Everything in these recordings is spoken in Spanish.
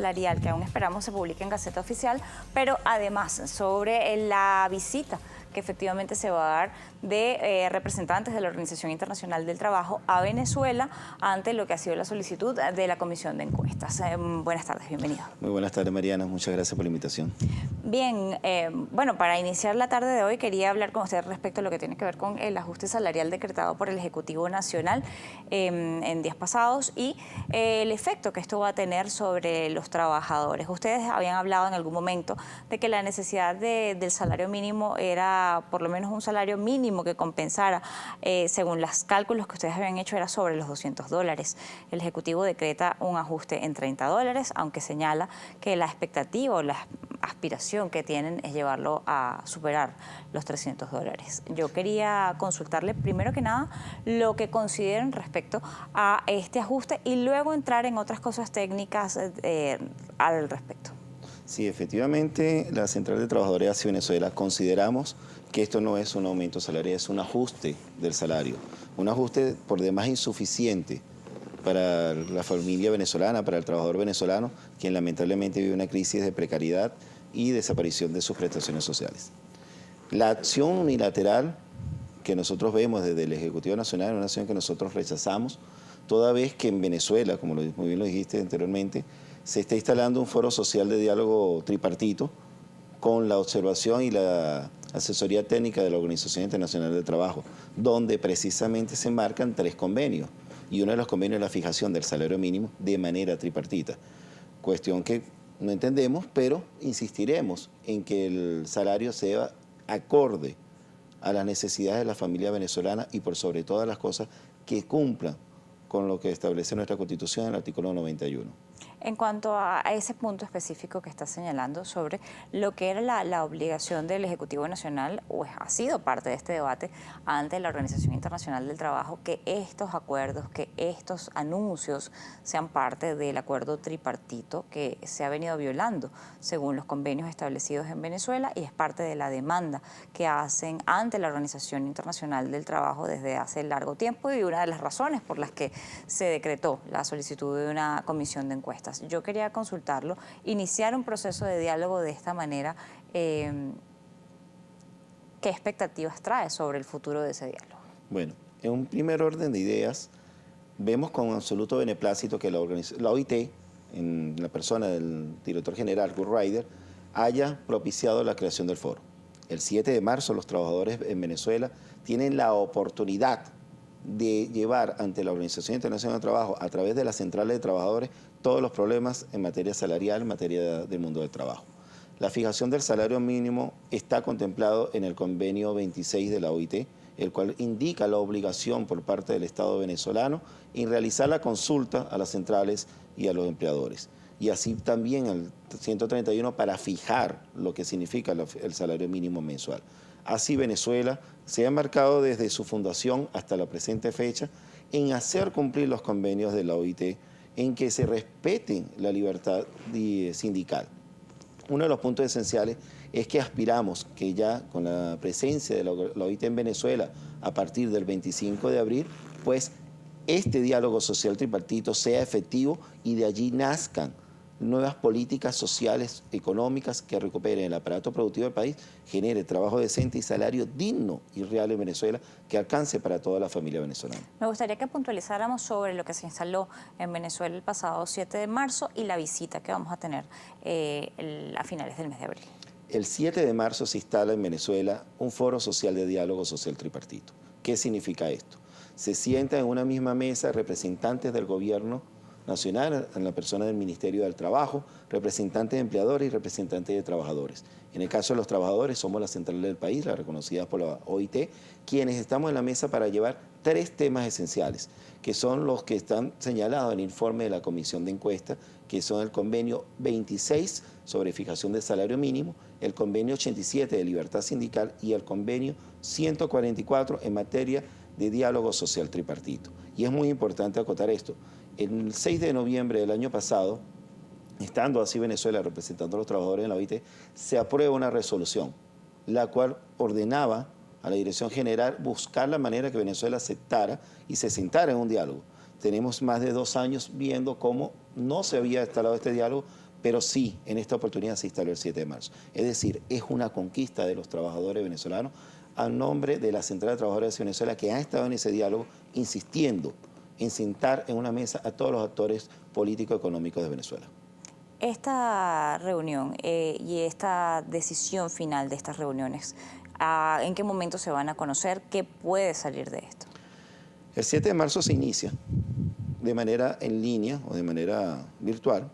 salarial, que aún esperamos se publique en Gaceta Oficial, pero además sobre la visita que efectivamente se va a dar de representantes de la Organización Internacional del Trabajo a Venezuela ante lo que ha sido la solicitud de la Comisión de Encuestas. Buenas tardes, bienvenido. Muy buenas tardes, Mariana. Muchas gracias por la invitación. Bien, bueno, para iniciar la tarde de hoy quería hablar con usted respecto a lo que tiene que ver con el ajuste salarial decretado por el Ejecutivo Nacional en días pasados y el efecto que esto va a tener sobre los trabajadores. Ustedes habían hablado en algún momento de que la necesidad del salario mínimo era por lo menos un salario mínimo que compensara, según los cálculos que ustedes habían hecho, era sobre los $200. El Ejecutivo decreta un ajuste en $30, aunque señala que la expectativa o la aspiración que tienen es llevarlo a superar los $300. Yo quería consultarle primero que nada lo que consideren respecto a este ajuste y luego entrar en otras cosas técnicas al respecto. Sí, efectivamente, la Central de Trabajadores de ACI Venezuela consideramos que esto no es un aumento salarial, es un ajuste del salario. Un ajuste por demás insuficiente para la familia venezolana, para el trabajador venezolano, quien lamentablemente vive una crisis de precariedad y desaparición de sus prestaciones sociales. La acción unilateral que nosotros vemos desde el Ejecutivo Nacional es una acción que nosotros rechazamos, toda vez que en Venezuela, como muy bien lo dijiste anteriormente, se está instalando un foro social de diálogo tripartito con la observación y la asesoría técnica de la Organización Internacional del Trabajo, donde precisamente se marcan 3 convenios, y uno de los convenios es la fijación del salario mínimo de manera tripartita, cuestión que no entendemos, pero insistiremos en que el salario sea acorde a las necesidades de la familia venezolana y por sobre todas las cosas que cumplan con lo que establece nuestra Constitución en el artículo 91. En cuanto a ese punto específico que está señalando sobre lo que era la obligación del Ejecutivo Nacional, o ha sido parte de este debate ante la Organización Internacional del Trabajo, que estos acuerdos, que estos anuncios sean parte del acuerdo tripartito que se ha venido violando según los convenios establecidos en Venezuela y es parte de la demanda que hacen ante la Organización Internacional del Trabajo desde hace largo tiempo y una de las razones por las que se decretó la solicitud de una comisión de encuestas. Yo quería consultarlo, iniciar un proceso de diálogo de esta manera, ¿qué expectativas trae sobre el futuro de ese diálogo? Bueno, en un primer orden de ideas, vemos con absoluto beneplácito que la OIT, en la persona del director general, Kurt Ryder, haya propiciado la creación del foro. El 7 de marzo los trabajadores en Venezuela tienen la oportunidad de llevar ante la Organización Internacional del Trabajo, a través de las centrales de trabajadores, todos los problemas en materia salarial, en materia del mundo del trabajo. La fijación del salario mínimo está contemplado en el convenio 26 de la OIT, el cual indica la obligación por parte del Estado venezolano en realizar la consulta a las centrales y a los empleadores. Y así también el 131 para fijar lo que significa el salario mínimo mensual. Así Venezuela se ha embarcado desde su fundación hasta la presente fecha en hacer cumplir los convenios de la OIT, en que se respeten la libertad sindical. Uno de los puntos esenciales es que aspiramos que ya con la presencia de la OIT en Venezuela a partir del 25 de abril, pues este diálogo social tripartito sea efectivo y de allí nazcan nuevas políticas sociales, económicas que recuperen el aparato productivo del país, genere trabajo decente y salario digno y real en Venezuela que alcance para toda la familia venezolana. Me gustaría que puntualizáramos sobre lo que se instaló en Venezuela el pasado 7 de marzo y la visita que vamos a tener a finales del mes de abril. El 7 de marzo se instala en Venezuela un foro social de diálogo social tripartito. ¿Qué significa esto? Se sientan en una misma mesa representantes del gobierno nacional, en la persona del Ministerio del Trabajo, representantes de empleadores y representantes de trabajadores. En el caso de los trabajadores somos la central del país, la reconocida por la OIT, quienes estamos en la mesa para llevar 3 temas esenciales, que son los que están señalados en el informe de la Comisión de Encuesta, que son el convenio 26 sobre fijación del salario mínimo, el convenio 87 de libertad sindical y el convenio 144 en materia de diálogo social tripartito. Y es muy importante acotar esto. El 6 de noviembre del año pasado, estando así Venezuela representando a los trabajadores en la OIT, se aprueba una resolución, la cual ordenaba a la Dirección General buscar la manera que Venezuela aceptara y se sentara en un diálogo. Tenemos más de 2 años viendo cómo no se había instalado este diálogo pero sí, en esta oportunidad se instaló el 7 de marzo. Es decir, es una conquista de los trabajadores venezolanos a nombre de la Central de Trabajadores de Venezuela, que han estado en ese diálogo insistiendo en sentar en una mesa a todos los actores políticos y económicos de Venezuela. Esta reunión y esta decisión final de estas reuniones, ¿en qué momento se van a conocer? ¿Qué puede salir de esto? El 7 de marzo se inicia de manera en línea o de manera virtual.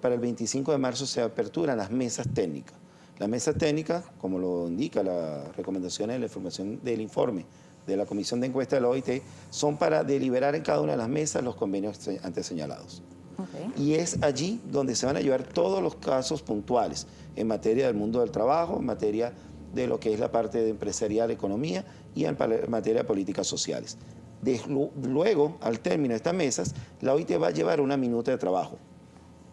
Para el 25 de marzo se aperturan las mesas técnicas. Las mesas técnicas, como lo indica la recomendación de la información del informe de la Comisión de Encuesta de la OIT, son para deliberar en cada una de las mesas los convenios antes señalados. Okay. Y es allí donde se van a llevar todos los casos puntuales en materia del mundo del trabajo, en materia de lo que es la parte de empresarial, economía y en materia de políticas sociales. Luego, al término de estas mesas, la OIT va a llevar una minuta de trabajo,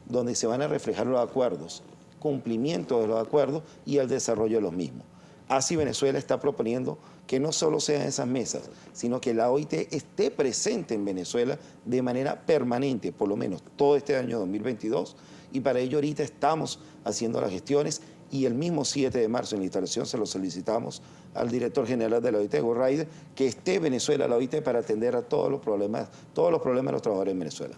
donde se van a reflejar los acuerdos, cumplimiento de los acuerdos y el desarrollo de los mismos. Así Venezuela está proponiendo que no solo sean esas mesas, sino que la OIT esté presente en Venezuela de manera permanente, por lo menos todo este año 2022, y para ello ahorita estamos haciendo las gestiones y el mismo 7 de marzo en la instalación se lo solicitamos al director general de la OIT, Hugo Ryder, que esté en Venezuela la OIT para atender a todos los problemas de los trabajadores en Venezuela.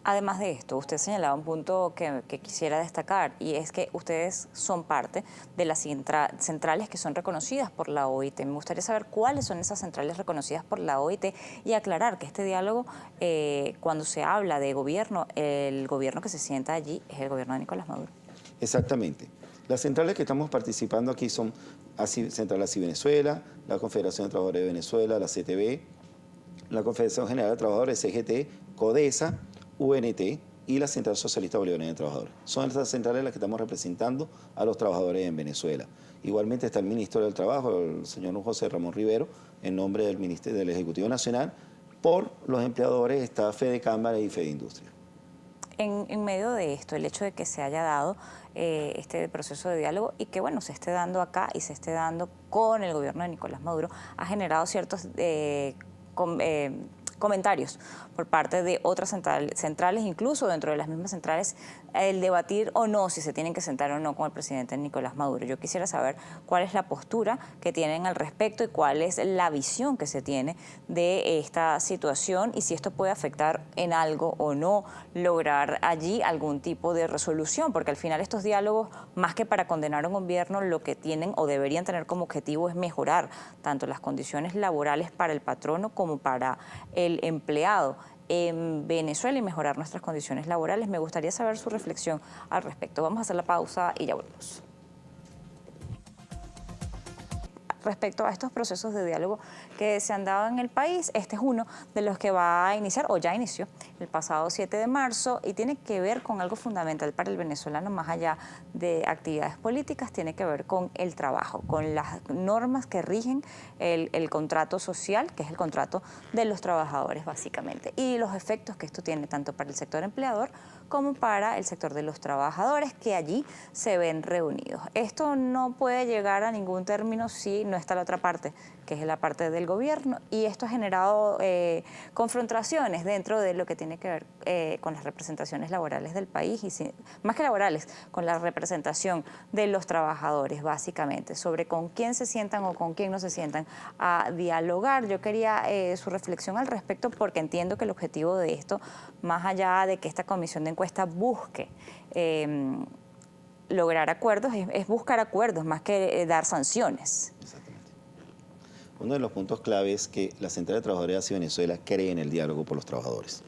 Además de esto, usted señalaba un punto que quisiera destacar, y es que ustedes son parte de las centrales que son reconocidas por la OIT. Me gustaría saber cuáles son esas centrales reconocidas por la OIT y aclarar que este diálogo, cuando se habla de gobierno, el gobierno que se sienta allí es el gobierno de Nicolás Maduro. Exactamente. Las centrales que estamos participando aquí son Central Así Venezuela, la Confederación de Trabajadores de Venezuela, la CTV, la Confederación General de Trabajadores, CGT, CODESA, UNT y la Central Socialista Bolivariana de Trabajadores. Son estas centrales las que estamos representando a los trabajadores en Venezuela. Igualmente está el ministro del Trabajo, el señor José Ramón Rivero, en nombre del Ministerio del Ejecutivo Nacional. Por los empleadores está Fede Cámara y Fede Industria. En medio de esto, el hecho de que se haya dado este proceso de diálogo y que, bueno, se esté dando acá y se esté dando con el gobierno de Nicolás Maduro, ha generado ciertos comentarios por parte de otras centrales, incluso dentro de las mismas centrales, el debatir o no si se tienen que sentar o no con el presidente Nicolás Maduro. Yo quisiera saber cuál es la postura que tienen al respecto y cuál es la visión que se tiene de esta situación y si esto puede afectar en algo o no lograr allí algún tipo de resolución, porque al final estos diálogos, más que para condenar a un gobierno, lo que tienen o deberían tener como objetivo es mejorar tanto las condiciones laborales para el patrono como para el empleado en Venezuela y mejorar nuestras condiciones laborales. Me gustaría saber su reflexión al respecto. Vamos a hacer la pausa y ya volvemos. Respecto a estos procesos de diálogo que se han dado en el país, este es uno de los que va a iniciar, o ya inició, el pasado 7 de marzo y tiene que ver con algo fundamental para el venezolano, más allá de actividades políticas, tiene que ver con el trabajo, con las normas que rigen el contrato social, que es el contrato de los trabajadores básicamente, y los efectos que esto tiene tanto para el sector empleador como para el sector de los trabajadores que allí se ven reunidos. Esto no puede llegar a ningún término si no está la otra parte, que es la parte del gobierno, y esto ha generado confrontaciones dentro de lo que tiene que ver con las representaciones laborales del país, y más que laborales, con la representación de los trabajadores, básicamente, sobre con quién se sientan o con quién no se sientan a dialogar. Yo quería su reflexión al respecto, porque entiendo que el objetivo de esto, más allá de que esta comisión de encuesta busque lograr acuerdos, es buscar acuerdos más que dar sanciones. Exactamente. Uno de los puntos clave es que la Central de Trabajadores de Venezuela cree en el diálogo por los trabajadores.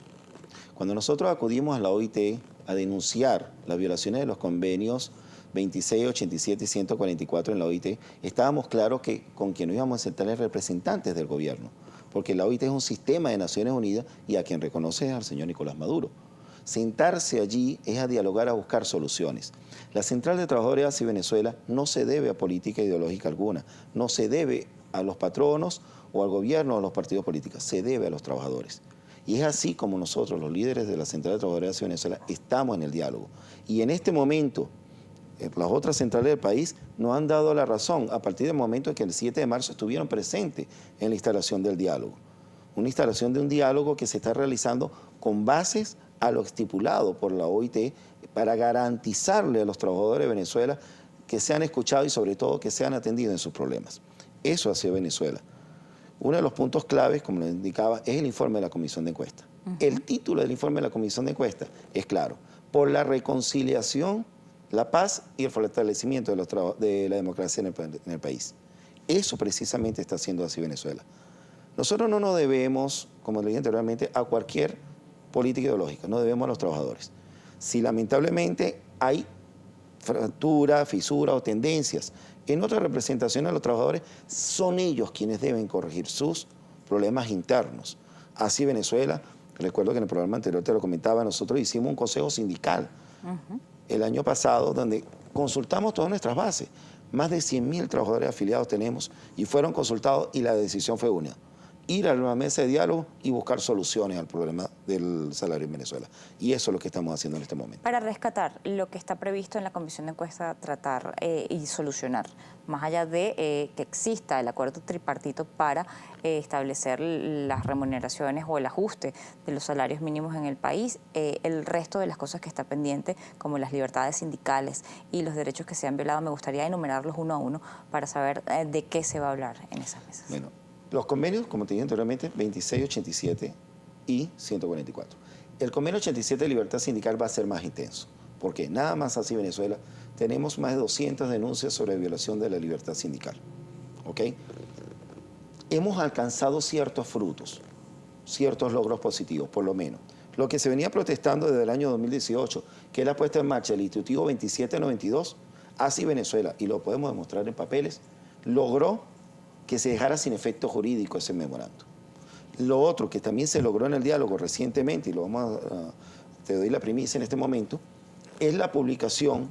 Cuando nosotros acudimos a la OIT a denunciar las violaciones de los convenios 26, 87 y 144 en la OIT, estábamos claros que con quien nos íbamos a sentar es representantes del gobierno, porque la OIT es un sistema de Naciones Unidas y a quien reconoce es al señor Nicolás Maduro. Sentarse allí es a dialogar, a buscar soluciones. La Central de Trabajadores de Venezuela no se debe a política ideológica alguna, no se debe a los patronos o al gobierno o a los partidos políticos, se debe a los trabajadores. Y es así como nosotros, los líderes de la Central de Trabajadores de Venezuela, estamos en el diálogo. Y en este momento, las otras centrales del país nos han dado la razón a partir del momento en que el 7 de marzo estuvieron presentes en la instalación del diálogo. Una instalación de un diálogo que se está realizando con bases a lo estipulado por la OIT para garantizarle a los trabajadores de Venezuela que sean escuchados y sobre todo que sean atendidos en sus problemas. Eso ha sido Venezuela. Uno de los puntos claves, como lo indicaba, es el informe de la Comisión de Encuesta. El título del informe de la Comisión de Encuesta es claro: por la reconciliación, la paz y el fortalecimiento de la democracia en el país. Eso precisamente está haciendo así Venezuela. Nosotros no nos debemos, como le dije anteriormente, a cualquier política ideológica, no debemos a los trabajadores. Si lamentablemente hay fractura, fisura o tendencias en otra representación de los trabajadores, son ellos quienes deben corregir sus problemas internos. Así Venezuela, recuerdo que en el programa anterior te lo comentaba, nosotros hicimos un consejo sindical el año pasado donde consultamos todas nuestras bases. Más de 100.000 trabajadores afiliados tenemos y fueron consultados y la decisión fue una: ir a una mesa de diálogo y buscar soluciones al problema del salario en Venezuela. Y eso es lo que estamos haciendo en este momento. Para rescatar lo que está previsto en la Comisión de Encuesta, tratar y solucionar, más allá de que exista el acuerdo tripartito para establecer las remuneraciones o el ajuste de los salarios mínimos en el país, el resto de las cosas que está pendiente, como las libertades sindicales y los derechos que se han violado, me gustaría enumerarlos uno a uno para saber de qué se va a hablar en esas mesas. Bueno, los convenios, como te dije anteriormente, 26, 87 y 144. El convenio 87 de libertad sindical va a ser más intenso, porque nada más así Venezuela tenemos más de 200 denuncias sobre violación de la libertad sindical. ¿Ok? Hemos alcanzado ciertos frutos, ciertos logros positivos, por lo menos. Lo que se venía protestando desde el año 2018, que es la puesta en marcha del Institutivo 2792, así Venezuela, y lo podemos demostrar en papeles, logró que se dejara sin efecto jurídico ese memorando. Lo otro que también se logró en el diálogo recientemente, y te doy la primicia en este momento, es la publicación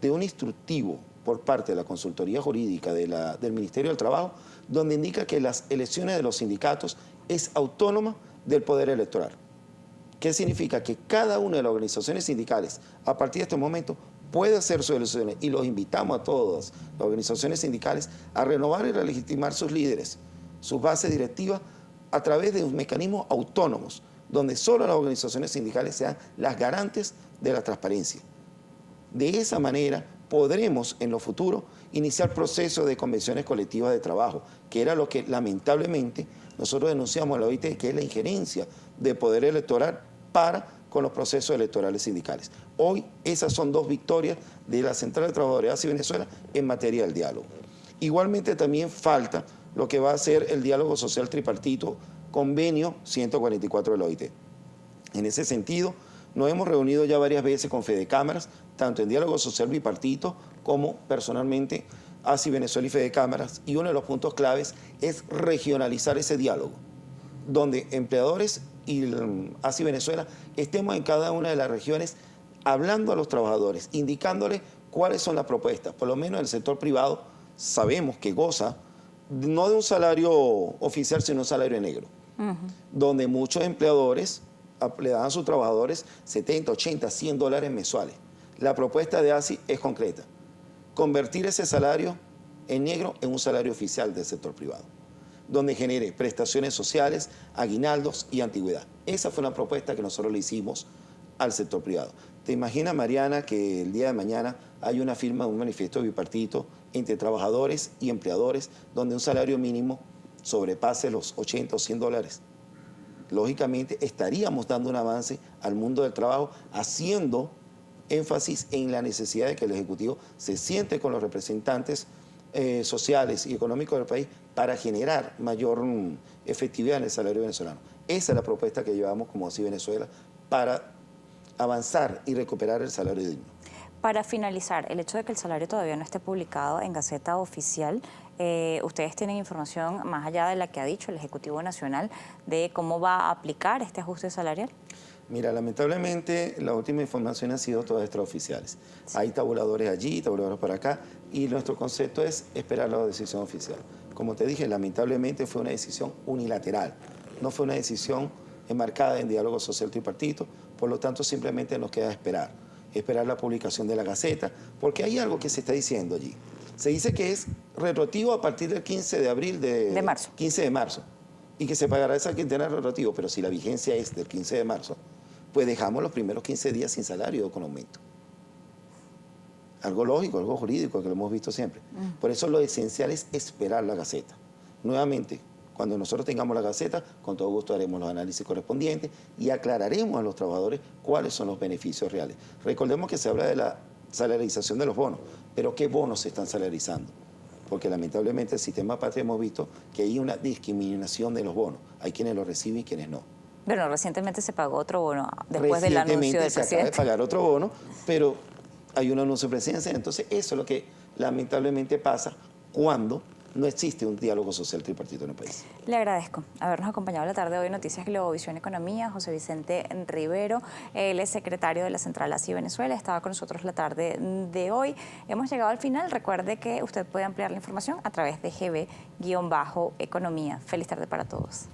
de un instructivo por parte de la Consultoría Jurídica del Ministerio del Trabajo, donde indica que las elecciones de los sindicatos es autónoma del Poder Electoral. ¿Qué significa? Que cada una de las organizaciones sindicales, a partir de este momento, puede hacer sus elecciones, y los invitamos a todas las organizaciones sindicales a renovar y relegitimar sus líderes, sus bases directivas, a través de un mecanismo autónomos, donde solo las organizaciones sindicales sean las garantes de la transparencia. De esa manera podremos en lo futuro iniciar procesos de convenciones colectivas de trabajo, que era lo que lamentablemente nosotros denunciamos a la OIT, que es la injerencia del Poder Electoral con los procesos electorales sindicales. Hoy esas son dos victorias de la Central de Trabajadores ASI Venezuela en materia del diálogo. Igualmente también falta lo que va a ser el diálogo social tripartito, convenio 144 de la OIT. En ese sentido, nos hemos reunido ya varias veces con Fedecámaras, tanto en diálogo social bipartito como personalmente ASI Venezuela y Fedecámaras, y uno de los puntos claves es regionalizar ese diálogo, donde empleadores y ASI Venezuela estemos en cada una de las regiones hablando a los trabajadores, indicándoles cuáles son las propuestas. Por lo menos en el sector privado sabemos que goza no de un salario oficial, sino un salario negro, donde muchos empleadores le dan a sus trabajadores 70, 80, 100 dólares mensuales. La propuesta de ASI es concreta: convertir ese salario en negro en un salario oficial del sector privado, donde genere prestaciones sociales, aguinaldos y antigüedad. Esa fue una propuesta que nosotros le hicimos al sector privado. ¿Te imaginas, Mariana, que el día de mañana hay una firma de un manifiesto bipartito entre trabajadores y empleadores donde un salario mínimo sobrepase los 80 o 100 dólares? Lógicamente estaríamos dando un avance al mundo del trabajo, haciendo énfasis en la necesidad de que el Ejecutivo se siente con los representantes sociales y económicos del país para generar mayor efectividad en el salario venezolano. Esa es la propuesta que llevamos como ASI Venezuela para avanzar y recuperar el salario digno. Para finalizar, el hecho de que el salario todavía no esté publicado en Gaceta Oficial, ¿ustedes tienen información más allá de la que ha dicho el Ejecutivo Nacional de cómo va a aplicar este ajuste salarial? Mira, lamentablemente la última información ha sido todas extraoficiales. Sí. Hay tabuladores allí, tabuladores por acá, y nuestro concepto es esperar la decisión oficial. Como te dije, lamentablemente fue una decisión unilateral, no fue una decisión enmarcada en diálogo social tripartito, por lo tanto simplemente nos queda esperar la publicación de la Gaceta, porque hay algo que se está diciendo allí. Se dice que es retroactivo a partir del 15 de abril de marzo. 15 de marzo, y que se pagará esa quintena retroactivo, pero si la vigencia es del 15 de marzo, pues dejamos los primeros 15 días sin salario con aumento. Algo lógico, algo jurídico, que lo hemos visto siempre. Por eso lo esencial es esperar la Gaceta. Nuevamente, cuando nosotros tengamos la Gaceta, con todo gusto haremos los análisis correspondientes y aclararemos a los trabajadores cuáles son los beneficios reales. Recordemos que se habla de la salarización de los bonos, pero ¿qué bonos se están salarizando? Porque lamentablemente el sistema patria hemos visto que hay una discriminación de los bonos. Hay quienes los reciben y quienes no. Bueno, recientemente se pagó otro bono después del anuncio del se acaba presidente. de pagar otro bono, pero hay un anuncio presidencial. Entonces eso es lo que lamentablemente pasa cuando no existe un diálogo social tripartito en el país. Le agradezco habernos acompañado la tarde de hoy en Noticias Globovisión Economía. José Vicente Rivero, él es secretario de la Central ASI Venezuela, estaba con nosotros la tarde de hoy. Hemos llegado al final. Recuerde que usted puede ampliar la información a través de GB-Economía. Feliz tarde para todos.